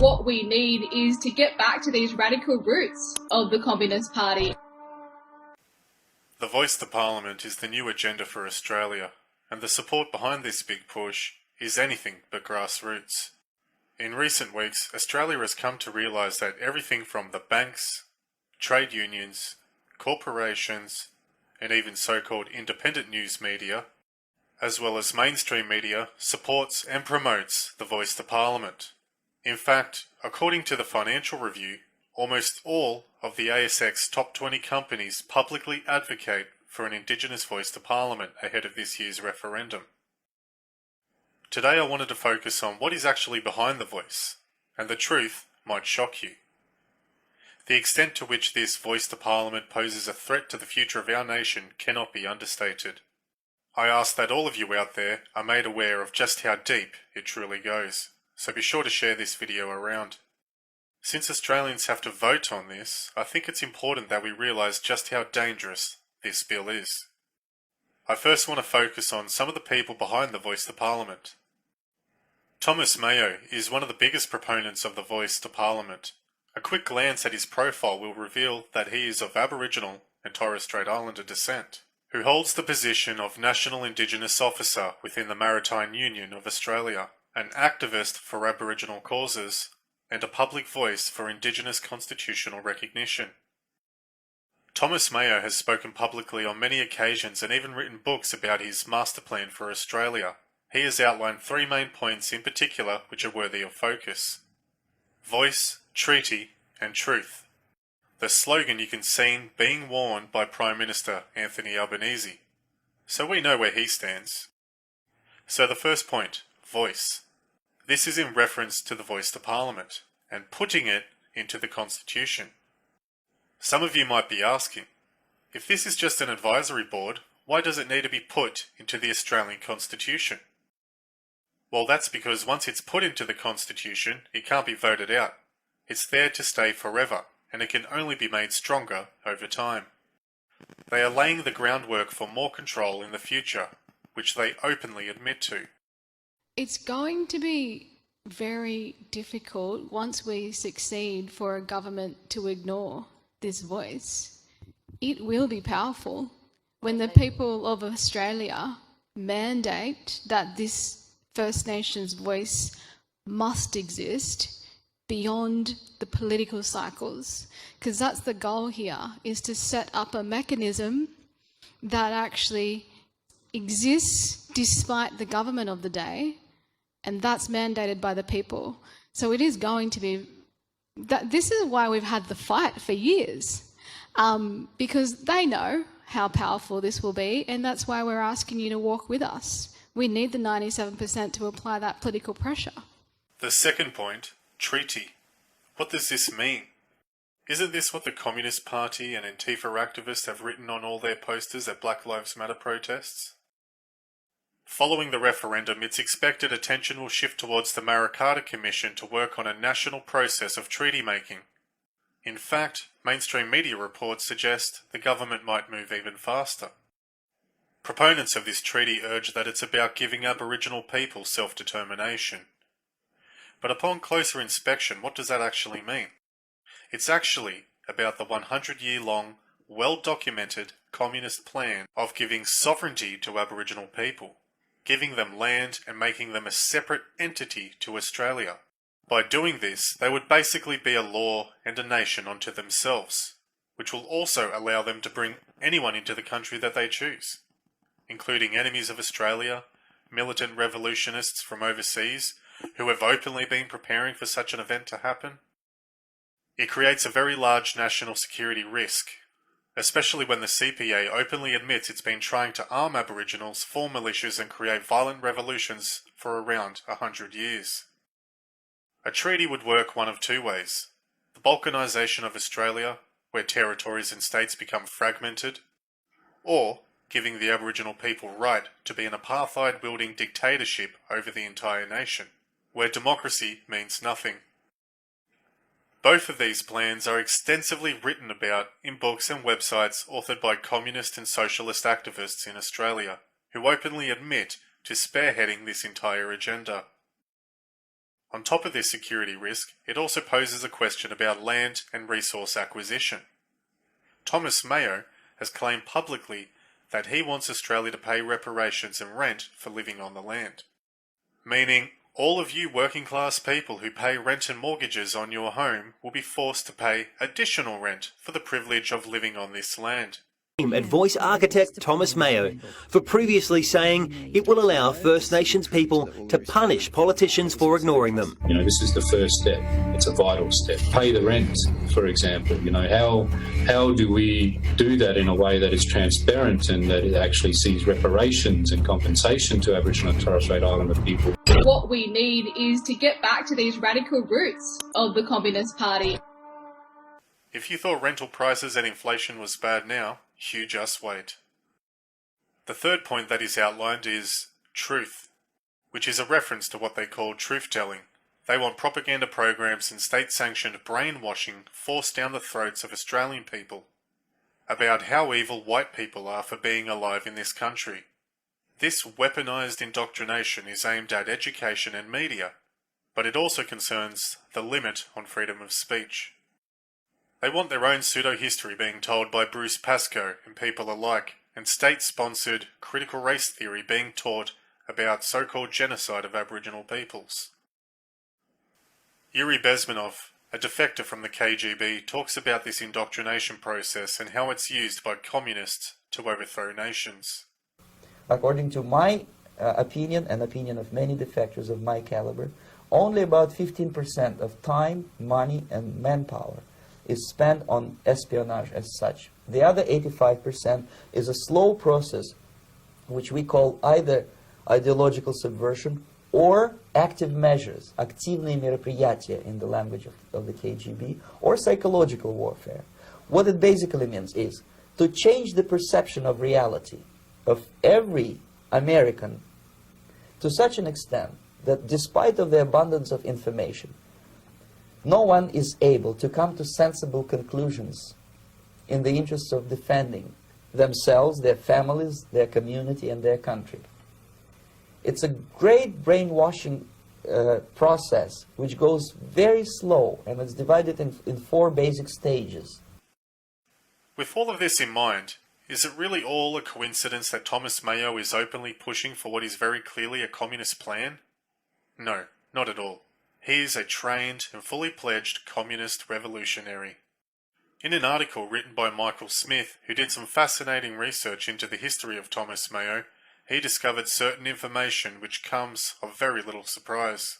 what we need is to get back to these radical roots of the Communist Party. The Voice to Parliament is the new agenda for Australia, and the support behind this big push is anything but grassroots. In recent weeks, Australia has come to realise that everything from the banks, trade unions, corporations, and even so-called independent news media, as well as mainstream media, supports and promotes the Voice to Parliament. In fact, according to the Financial Review, almost all of the ASX top 20 companies publicly advocate for an Indigenous voice to Parliament ahead of this year's referendum. Today I wanted to focus on what is actually behind the voice, and the truth might shock you. The extent to which this voice to Parliament poses a threat to the future of our nation cannot be understated. I ask that all of you out there are made aware of just how deep it truly goes, so be sure to share this video around. Since Australians have to vote on this, I think it's important that we realise just how dangerous this bill is. I first want to focus on some of the people behind the Voice to Parliament. Thomas Mayo is one of the biggest proponents of the Voice to Parliament. A quick glance at his profile will reveal that he is of Aboriginal and Torres Strait Islander descent, who holds the position of National Indigenous Officer within the Maritime Union of Australia, an activist for Aboriginal causes, and a public voice for Indigenous constitutional recognition. Thomas Mayo has spoken publicly on many occasions and even written books about his master plan for Australia. He has outlined three main points in particular which are worthy of focus: voice, treaty, and truth. The slogan you can see being worn by Prime Minister Anthony Albanese. So we know where he stands. So the first point, voice. This is in reference to the Voice to Parliament, and putting it into the Constitution. Some of you might be asking, if this is just an advisory board, why does it need to be put into the Australian Constitution? Well, that's because once it's put into the Constitution, it can't be voted out. It's there to stay forever, and it can only be made stronger over time. They are laying the groundwork for more control in the future, which they openly admit to. It's going to be very difficult once we succeed for a government to ignore this voice. It will be powerful when the people of Australia mandate that this First Nations voice must exist beyond the political cycles, because that's the goal here, is to set up a mechanism that actually exists despite the government of the day, and that's mandated by the people. So it is going to be, this is why we've had the fight for years, because they know how powerful this will be, and that's why we're asking you to walk with us. We need the 97% to apply that political pressure. The second point, treaty. What does this mean? Isn't this what the Communist Party and Antifa activists have written on all their posters at Black Lives Matter protests? Following the referendum, it's expected attention will shift towards the Magna Carta Commission to work on a national process of treaty making. In fact, mainstream media reports suggest the government might move even faster. Proponents of this treaty urge that it's about giving Aboriginal people self-determination. But upon closer inspection, what does that actually mean? It's actually about the 100-year-long, well-documented communist plan of giving sovereignty to Aboriginal people, giving them land and making them a separate entity to Australia. By doing this, they would basically be a law and a nation unto themselves, which will also allow them to bring anyone into the country that they choose, including enemies of Australia, militant revolutionists from overseas, who have openly been preparing for such an event to happen. It creates a very large national security risk, especially when the CPA openly admits it's been trying to arm Aboriginals, form militias and create violent revolutions for around 100 years. A treaty would work one of two ways: the balkanisation of Australia, where territories and states become fragmented, or giving the Aboriginal people right to be an apartheid-wielding dictatorship over the entire nation, where democracy means nothing. Both of these plans are extensively written about in books and websites authored by communist and socialist activists in Australia, who openly admit to spearheading this entire agenda. On top of this security risk, it also poses a question about land and resource acquisition. Thomas Mayo has claimed publicly that he wants Australia to pay reparations and rent for living on the land. Meaning, all of you working class people who pay rent and mortgages on your home will be forced to pay additional rent for the privilege of living on this land. At voice architect Thomas Mayo for previously saying it will allow First Nations people to punish politicians for ignoring them. You know, this is the first step. It's a vital step. Pay the rent, for example. You know, how do we do that in a way that is transparent and that it actually sees reparations and compensation to Aboriginal and Torres Strait Islander people? What we need is to get back to these radical roots of the Communist Party. If you thought rental prices and inflation was bad now, you just wait. The third point that is outlined is truth, which is a reference to what they call truth-telling. They want propaganda programs and state-sanctioned brainwashing forced down the throats of Australian people about how evil white people are for being alive in this country. This weaponized indoctrination is aimed at education and media, but it also concerns the limit on freedom of speech. They want their own pseudo-history being told by Bruce Pascoe and people alike, and state-sponsored critical race theory being taught about so-called genocide of Aboriginal peoples. Yuri Bezmenov, a defector from the KGB, talks about this indoctrination process and how it's used by communists to overthrow nations. According to my opinion and opinion of many defectors of my caliber, only about 15% of time, money and manpower is spent on espionage as such. The other 85% is a slow process which we call either ideological subversion or active measures, активные мероприятия in the language of the KGB, or psychological warfare. What it basically means is to change the perception of reality of every American to such an extent that despite of the abundance of information, no one is able to come to sensible conclusions in the interests of defending themselves, their families, their community, and their country. It's a great brainwashing process which goes very slow, and it's divided in 4 basic stages. With all of this in mind, is it really all a coincidence that Thomas Mayo is openly pushing for what is very clearly a communist plan? No, not at all. He is a trained and fully pledged communist revolutionary. In an article written by Michael Smith, who did some fascinating research into the history of Thomas Mayo, he discovered certain information which comes of very little surprise.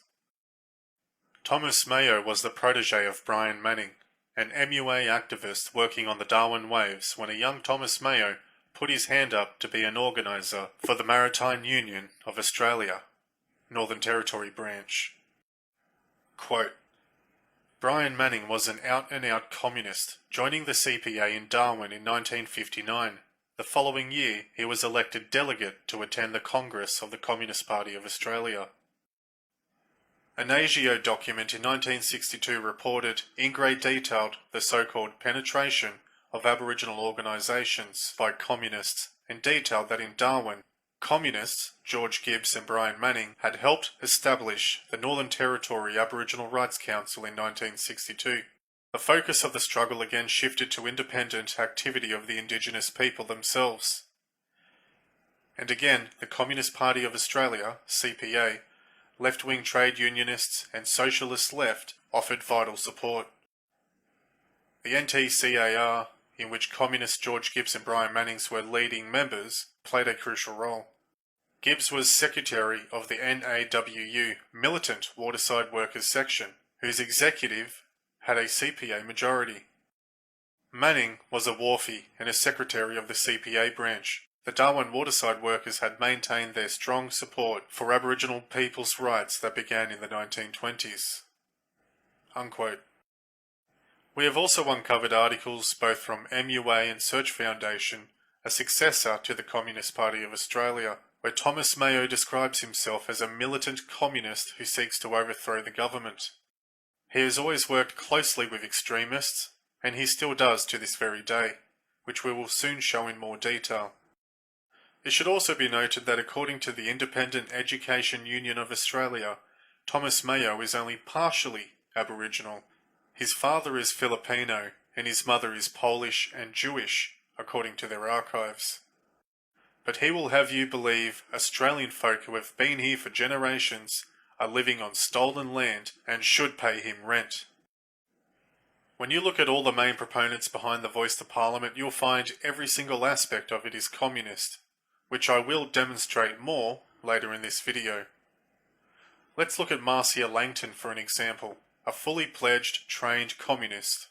Thomas Mayo was the protege of Brian Manning, an MUA activist working on the Darwin Waves when a young Thomas Mayo put his hand up to be an organiser for the Maritime Union of Australia, Northern Territory branch. Quote, Brian Manning was an out-and-out communist, joining the CPA in Darwin in 1959. The following year, he was elected delegate to attend the Congress of the Communist Party of Australia. An ASIO document in 1962 reported in great detail the so-called penetration of Aboriginal organisations by communists, and detailed that in Darwin, communists, George Gibbs and Brian Manning, had helped establish the Northern Territory Aboriginal Rights Council in 1962. The focus of the struggle again shifted to independent activity of the Indigenous people themselves. And again, the Communist Party of Australia, CPA, left-wing trade unionists and socialist left offered vital support. The NTCAR, in which communist George Gibbs and Brian Mannings were leading members, played a crucial role. Gibbs was secretary of the NAWU Militant Waterside Workers section, whose executive had a CPA majority. Manning was a wharfie and a secretary of the CPA branch. The Darwin Waterside Workers had maintained their strong support for Aboriginal people's rights that began in the 1920s. Unquote. We have also uncovered articles both from MUA and Search Foundation, a successor to the Communist Party of Australia, where Thomas Mayo describes himself as a militant communist who seeks to overthrow the government. He has always worked closely with extremists, and he still does to this very day, which we will soon show in more detail. It should also be noted that according to the Independent Education Union of Australia, Thomas Mayo is only partially Aboriginal. His father is Filipino and his mother is Polish and Jewish, according to their archives. But he will have you believe Australian folk who have been here for generations are living on stolen land and should pay him rent. When you look at all the main proponents behind the Voice to Parliament, you'll find every single aspect of it is communist, which I will demonstrate more later in this video. Let's look at Marcia Langton for an example, a fully pledged, trained communist.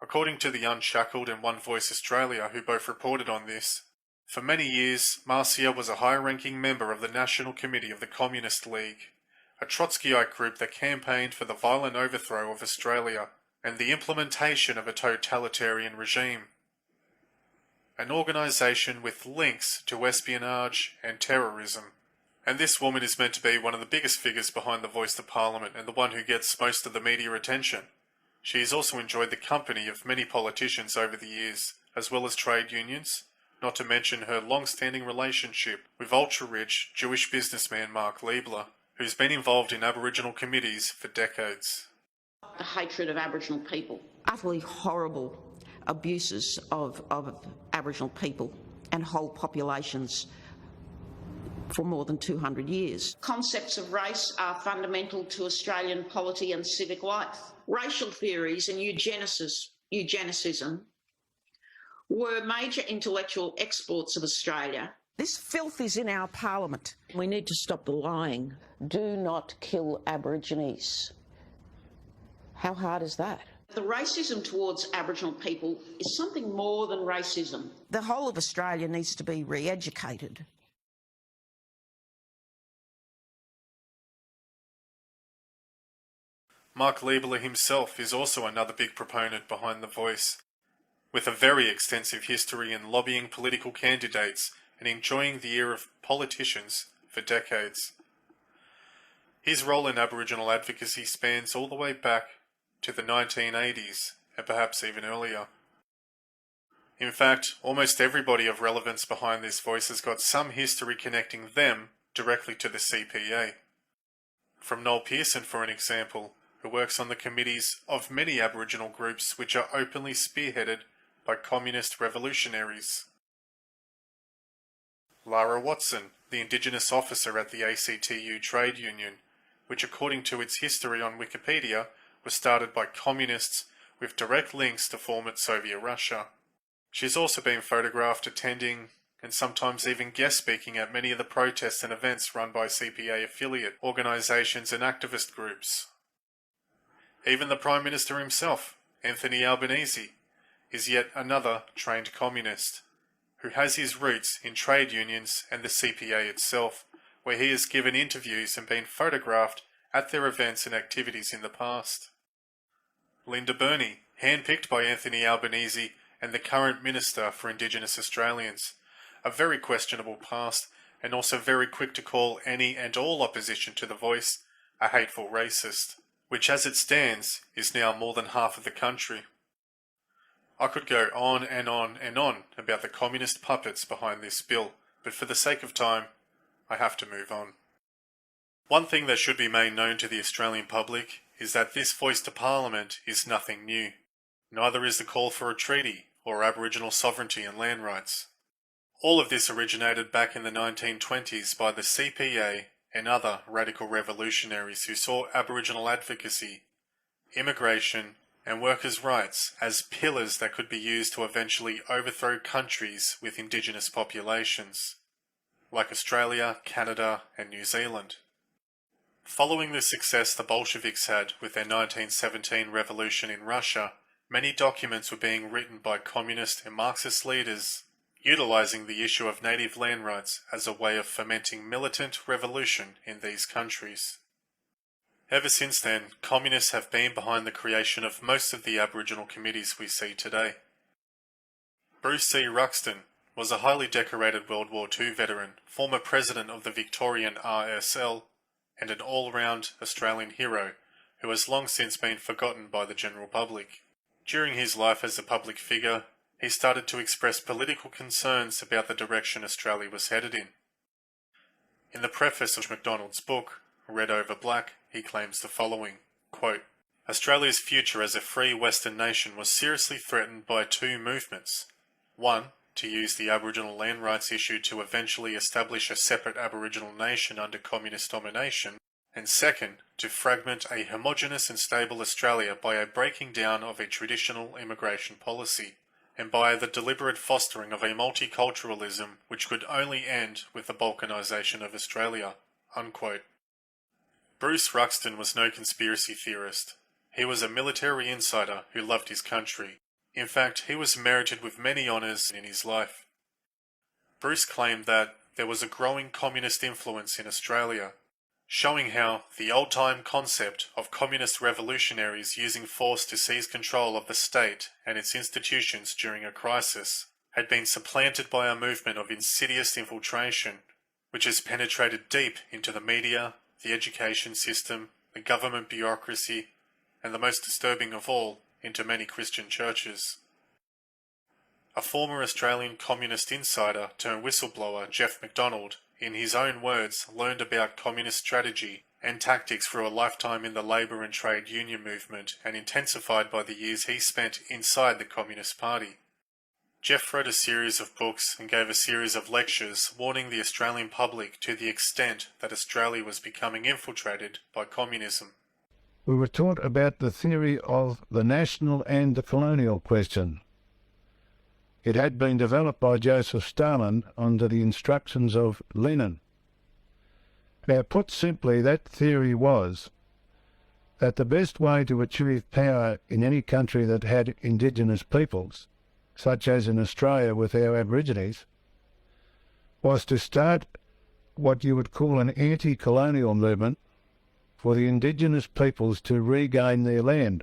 According to the Unshackled and One Voice Australia, who both reported on this, for many years Marcia was a high-ranking member of the National Committee of the Communist League, a Trotskyite group that campaigned for the violent overthrow of Australia and the implementation of a totalitarian regime. An organisation with links to espionage and terrorism. And this woman is meant to be one of the biggest figures behind the Voice to Parliament and the one who gets most of the media attention. She has also enjoyed the company of many politicians over the years, as well as trade unions, not to mention her long-standing relationship with ultra-rich Jewish businessman Mark Liebler, who's been involved in Aboriginal committees for decades. The hatred of Aboriginal people. Utterly horrible abuses of Aboriginal people and whole populations for more than 200 years. Concepts of race are fundamental to Australian polity and civic life. Racial theories and eugenicism were major intellectual exports of Australia. This filth is in our parliament. We need to stop the lying. Do not kill Aborigines. How hard is that? The racism towards Aboriginal people is something more than racism. The whole of Australia needs to be re-educated. Mark Liebler himself is also another big proponent behind the Voice, with a very extensive history in lobbying political candidates and enjoying the ear of politicians for decades. His role in Aboriginal advocacy spans all the way back to the 1980s, and perhaps even earlier. In fact, almost everybody of relevance behind this Voice has got some history connecting them directly to the CPA. From Noel Pearson, for an example, who works on the committees of many Aboriginal groups which are openly spearheaded by communist revolutionaries. Lara Watson, the Indigenous officer at the ACTU trade union, which according to its history on Wikipedia was started by communists with direct links to former Soviet Russia. She's also been photographed attending and sometimes even guest speaking at many of the protests and events run by CPA affiliate organisations and activist groups. Even the Prime Minister himself, Anthony Albanese, is yet another trained communist, who has his roots in trade unions and the CPA itself, where he has given interviews and been photographed at their events and activities in the past. Linda Burney, handpicked by Anthony Albanese and the current Minister for Indigenous Australians, a very questionable past and also very quick to call any and all opposition to the Voice a hateful racist, which as it stands is now more than half of the country. I could go on and on and on about the communist puppets behind this bill, but for the sake of time, I have to move on. One thing that should be made known to the Australian public is that this Voice to Parliament is nothing new. Neither is the call for a treaty or Aboriginal sovereignty and land rights. All of this originated back in the 1920s by the CPA and other radical revolutionaries who saw Aboriginal advocacy, immigration, and workers' rights as pillars that could be used to eventually overthrow countries with Indigenous populations, like Australia, Canada, and New Zealand. Following the success the Bolsheviks had with their 1917 revolution in Russia, many documents were being written by communist and Marxist leaders, utilizing the issue of native land rights as a way of fomenting militant revolution in these countries. Ever since then, communists have been behind the creation of most of the Aboriginal committees we see today. Bruce C. Ruxton was a highly decorated World War II veteran, former president of the Victorian RSL, and an all-round Australian hero who has long since been forgotten by the general public. During his life as a public figure, he started to express political concerns about the direction Australia was headed in. In the preface of MacDonald's book, Red Over Black, he claims the following, quote, Australia's future as a free Western nation was seriously threatened by two movements. One, to use the Aboriginal land rights issue to eventually establish a separate Aboriginal nation under communist domination, and second, to fragment a homogenous and stable Australia by a breaking down of a traditional immigration policy, and by the deliberate fostering of a multiculturalism which could only end with the balkanisation of Australia, unquote. Bruce Ruxton was no conspiracy theorist. He was a military insider who loved his country. In fact, he was merited with many honours in his life. Bruce claimed that there was a growing communist influence in Australia, showing how the old-time concept of communist revolutionaries using force to seize control of the state and its institutions during a crisis had been supplanted by a movement of insidious infiltration, which has penetrated deep into the media, the education system, the government bureaucracy, and the most disturbing of all, into many Christian churches. A former Australian communist insider turned whistleblower, Jeff McDonald, in his own words, learned about communist strategy and tactics through a lifetime in the labour and trade union movement and intensified by the years he spent inside the Communist Party. Jeff wrote a series of books and gave a series of lectures warning the Australian public to the extent that Australia was becoming infiltrated by communism. We were taught about the theory of the national and the colonial question. It had been developed by Joseph Stalin under the instructions of Lenin. Now, put simply, that theory was that the best way to achieve power in any country that had indigenous peoples, such as in Australia with our Aborigines, was to start what you would call an anti-colonial movement for the indigenous peoples to regain their land.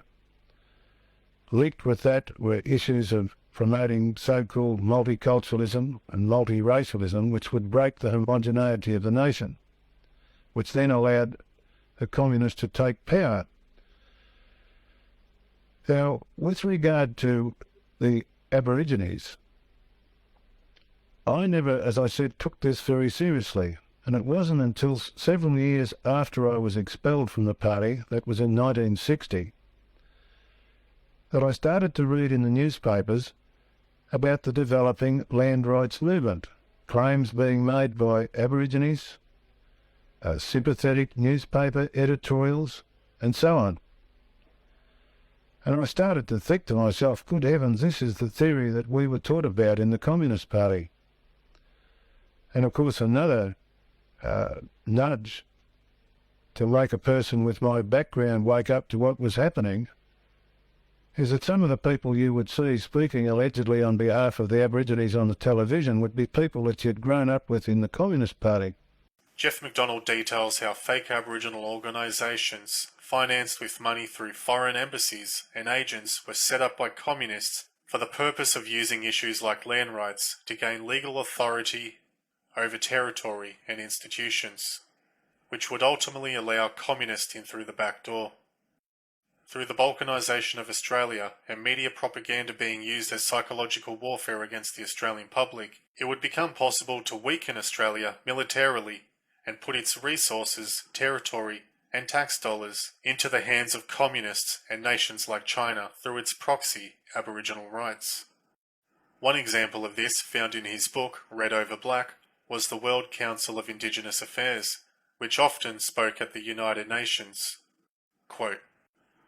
Linked with that were issues of promoting so-called multiculturalism and multiracialism, which would break the homogeneity of the nation, which then allowed the communists to take power. Now, with regard to the Aborigines, I never, as I said, took this very seriously. And it wasn't until several years after I was expelled from the party, that was in 1960, that I started to read in the newspapers about the developing land rights movement, claims being made by Aborigines, sympathetic newspaper editorials, and so on. And I started to think to myself, good heavens, this is the theory that we were taught about in the Communist Party. And of course another nudge to make a person with my background wake up to what was happening is that some of the people you would see speaking allegedly on behalf of the Aborigines on the television would be people that you'd grown up with in the Communist Party. Jeff McDonald details how fake Aboriginal organisations, financed with money through foreign embassies and agents, were set up by communists for the purpose of using issues like land rights to gain legal authority over territory and institutions, which would ultimately allow communists in through the back door. Through the balkanisation of Australia and media propaganda being used as psychological warfare against the Australian public, it would become possible to weaken Australia militarily and put its resources, territory and tax dollars into the hands of communists and nations like China through its proxy Aboriginal rights. One example of this, found in his book Red Over Black, was the World Council of Indigenous Affairs, which often spoke at the United Nations. Quote,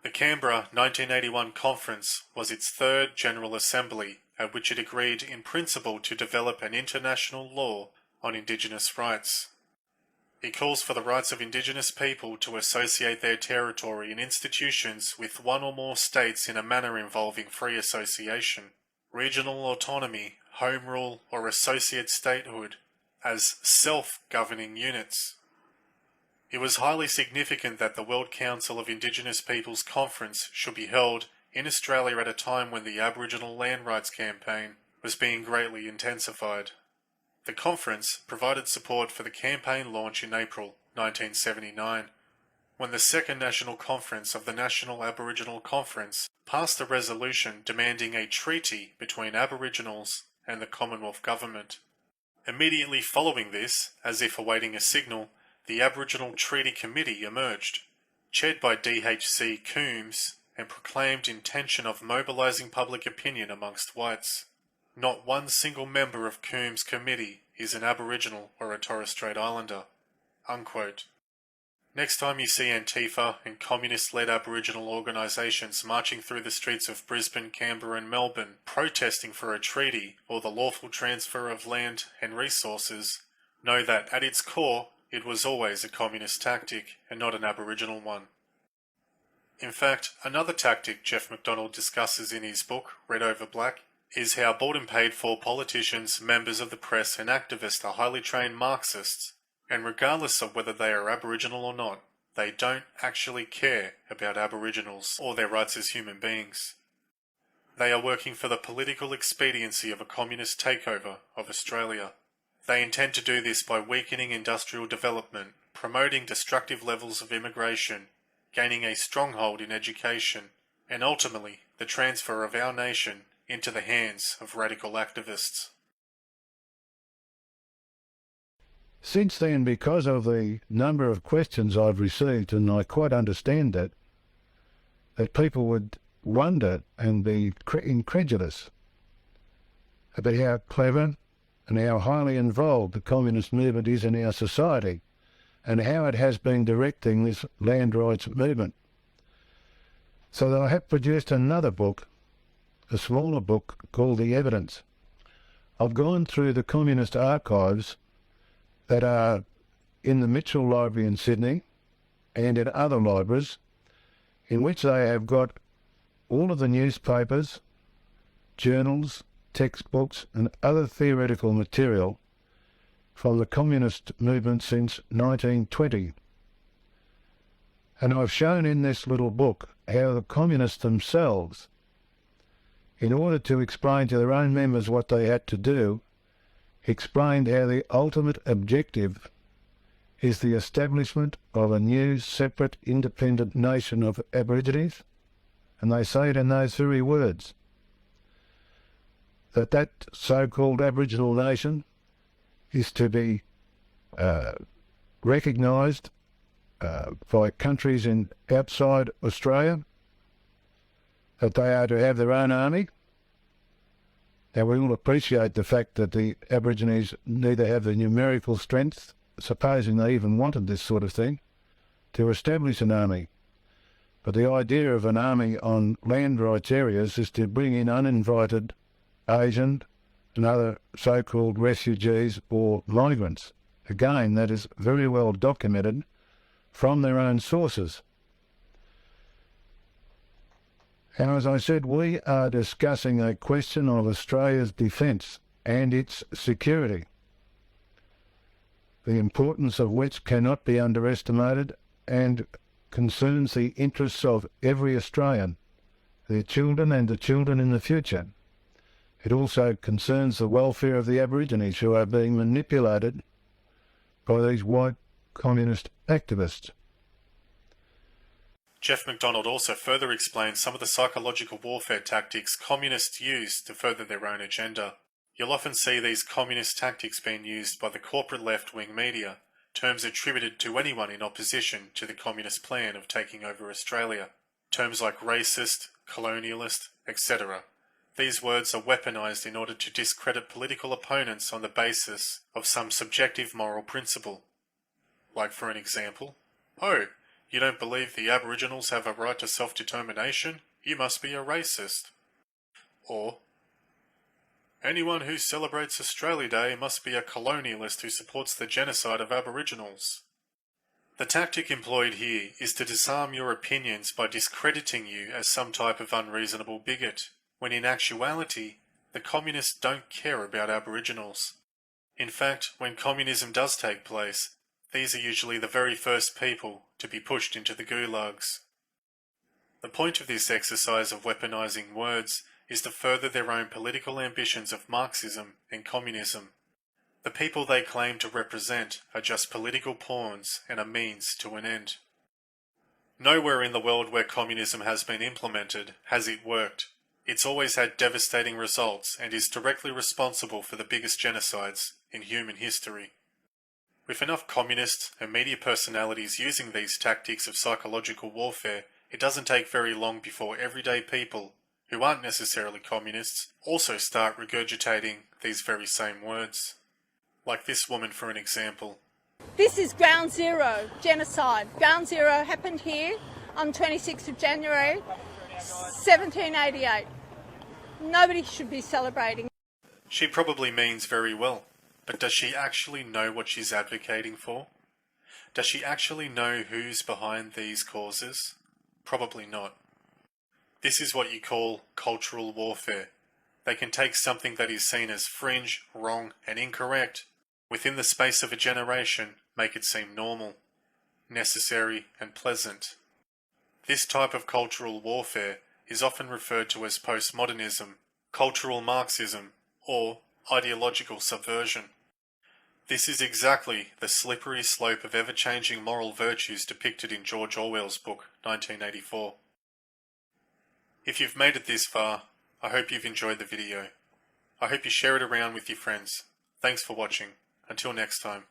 the Canberra 1981 conference was its third General Assembly, at which it agreed in principle to develop an international law on Indigenous rights. It calls for the rights of Indigenous people to associate their territory and institutions with one or more states in a manner involving free association, regional autonomy, home rule, or associate statehood as self-governing units. It was highly significant that the World Council of Indigenous Peoples Conference should be held in Australia at a time when the Aboriginal Land Rights Campaign was being greatly intensified. The conference provided support for the campaign launch in April 1979, when the Second National Conference of the National Aboriginal Conference passed a resolution demanding a treaty between Aboriginals and the Commonwealth Government. Immediately following this, as if awaiting a signal, the Aboriginal Treaty Committee emerged, chaired by DHC Coombs, and proclaimed intention of mobilising public opinion amongst whites. Not one single member of Coombs' committee is an Aboriginal or a Torres Strait Islander." Unquote. Next time you see Antifa and communist-led Aboriginal organisations marching through the streets of Brisbane, Canberra and Melbourne protesting for a treaty or the lawful transfer of land and resources, know that at its core it was always a communist tactic and not an Aboriginal one. In fact, another tactic Jeff McDonald discusses in his book, Red Over Black, is how bought and paid for politicians, members of the press and activists are highly trained Marxists, and regardless of whether they are Aboriginal or not, they don't actually care about Aboriginals or their rights as human beings. They are working for the political expediency of a communist takeover of Australia. They intend to do this by weakening industrial development, promoting destructive levels of immigration, gaining a stronghold in education, and ultimately the transfer of our nation into the hands of radical activists. Since then, because of the number of questions I've received, and I quite understand that people would wonder and be incredulous about how clever and how highly involved the communist movement is in our society and how it has been directing this land rights movement. So that I have produced another book, a smaller book called The Evidence. I've gone through the communist archives that are in the Mitchell Library in Sydney and in other libraries, in which they have got all of the newspapers, journals, textbooks and other theoretical material from the communist movement since 1920. And I've shown in this little book how the communists themselves, in order to explain to their own members what they had to do, explained how the ultimate objective is the establishment of a new, separate, independent nation of Aborigines, and they say it in those very words, that so-called Aboriginal nation is to be recognised by countries outside Australia, that they are to have their own army. Now, we all appreciate the fact that the Aborigines neither have the numerical strength, supposing they even wanted this sort of thing, to establish an army. But the idea of an army on land rights areas is to bring in uninvited Asian and other so-called refugees or migrants. Again, that is very well documented from their own sources. Now, as I said, we are discussing a question of Australia's defence and its security, the importance of which cannot be underestimated and concerns the interests of every Australian, their children and the children in the future. It also concerns the welfare of the Aborigines who are being manipulated by these white communist activists. Jeff McDonald also further explains some of the psychological warfare tactics communists use to further their own agenda. You'll often see these communist tactics being used by the corporate left-wing media, terms attributed to anyone in opposition to the communist plan of taking over Australia. Terms like racist, colonialist, etc. These words are weaponized in order to discredit political opponents on the basis of some subjective moral principle. Like, for an example, "Oh, you don't believe the Aboriginals have a right to self-determination? You must be a racist." Or, "Anyone who celebrates Australia Day must be a colonialist who supports the genocide of Aboriginals." The tactic employed here is to disarm your opinions by discrediting you as some type of unreasonable bigot, when in actuality, the communists don't care about Aboriginals. In fact, when communism does take place, these are usually the very first people to be pushed into the gulags. The point of this exercise of weaponizing words is to further their own political ambitions of Marxism and communism. The people they claim to represent are just political pawns and a means to an end. Nowhere in the world where communism has been implemented has it worked. It's always had devastating results and is directly responsible for the biggest genocides in human history. With enough communists and media personalities using these tactics of psychological warfare, it doesn't take very long before everyday people, who aren't necessarily communists, also start regurgitating these very same words. Like this woman, for an example. This is Ground Zero, genocide. Ground Zero happened here on 26th of January, 1788. Nobody should be celebrating. She probably means very well, but does she actually know what she's advocating for? Does she actually know who's behind these causes? Probably not. This is what you call cultural warfare. They can take something that is seen as fringe, wrong, and incorrect, within the space of a generation, make it seem normal, necessary, and pleasant. This type of cultural warfare is often referred to as postmodernism, cultural Marxism, or ideological subversion. This is exactly the slippery slope of ever-changing moral virtues depicted in George Orwell's book, 1984. If you've made it this far, I hope you've enjoyed the video. I hope you share it around with your friends. Thanks for watching. Until next time.